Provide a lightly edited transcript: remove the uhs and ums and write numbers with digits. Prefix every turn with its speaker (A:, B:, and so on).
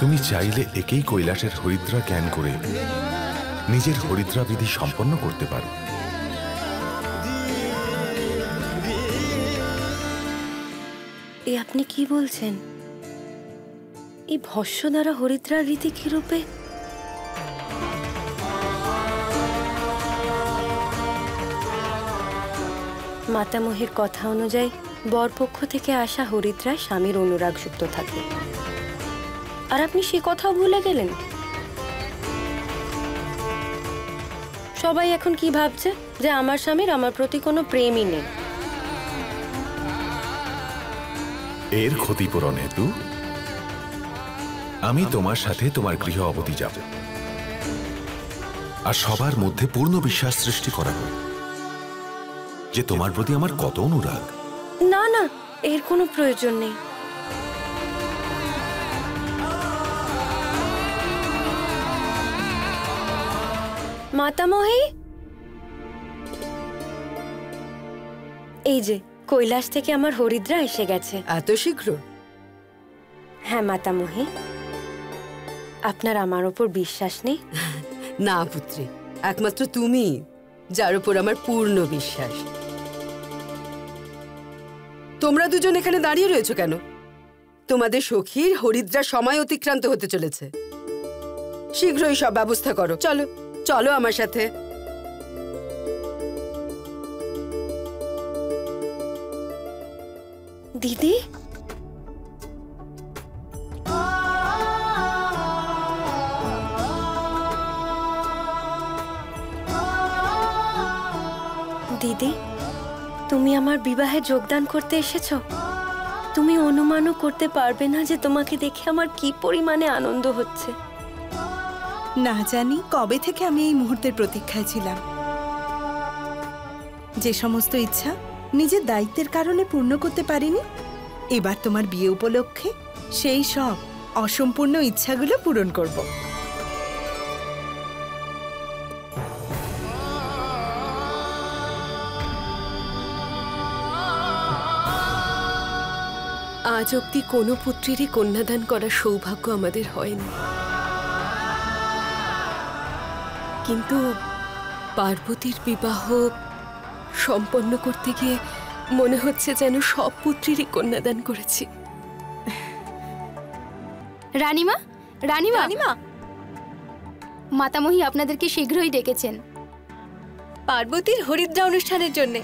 A: তুমি চাইলে একেই কৈলাসের হরিদ্রা জ্ঞান করে নিজের হরিদ্রা বিধি সম্পন্ন করতে পারো।
B: এ আপনি কি বলছেন? এই ভস্য দ্বারা হরিদ্রার রীতি কি রূপে? মাতামহীর কথা অনুযায়ী বরপক্ষ থেকে আসা হরিদ্রায় স্বামীর অনুরাগ যুক্ত থাকে, আর আপনি সে কথাও ভুলে গেলেন। সবাই এখন কি ভাবছে যে আমার স্বামীর আমার প্রতি কোনো প্রেমই নেই।
A: এর ক্ষতিপূরণ হেতু আমি তোমার সাথে তোমার গৃহ অবধি যাব, আর সবার মধ্যে পূর্ণ বিশ্বাস সৃষ্টি করাবো যে তোমার প্রতি আমার কত অনুরাগ।
B: না না, এর কোনো প্রয়োজন নেই। মাতামহী, এই যে কৈলাস থেকে আমার হরিদ্রা এসে গেছে।
C: এত শীঘ্র?
B: হ্যাঁ মাতামহী, আপনার আমার ওপর বিশ্বাস নেই?
C: না পুত্রী, একমাত্র তুমি যার উপর আমার পূর্ণ বিশ্বাস। তোমরা দুজন এখানে দাঁড়িয়ে রয়েছো কেন? তোমাদের সখীর হরিদ্রা সময় অতিক্রান্ত হতে চলেছে। শীঘ্রই সব ব্যবস্থা করো। চলো চলো আমার সাথে।
B: দিদি, দিদি, তুমি আমার বিবাহে যোগদান করতে এসেছো। তুমি অনুমানও করতে পারবে না যে তোমাকে দেখে আমার কি পরিমাণে আনন্দ হচ্ছে।
D: না জানি কবে থেকে আমি এই মুহূর্তের প্রতীক্ষায় ছিলাম। যে সমস্ত ইচ্ছা নিজের দায়িত্বের কারণে পূর্ণ করতে পারিনি, এবার তোমার বিয়ে উপলক্ষে সেই সব অসম্পূর্ণ ইচ্ছাগুলো পূরণ করব।
E: আজ অব্দি কোনো পুত্রেরই কন্যাদান করার সৌভাগ্য আমাদের হয়নি, কিন্তু পার্বতীর বিবাহ সম্পন্ন করতে গিয়ে মনে হচ্ছে যেন সব পুত্রেরই কন্যাদান করেছি।
F: রানীমা, রানীমা, রানীমা, মাতামহী আপনাদেরকে শীঘ্রই ডেকেছেন
B: পার্বতীর হরিদ্রা অনুষ্ঠানের জন্য।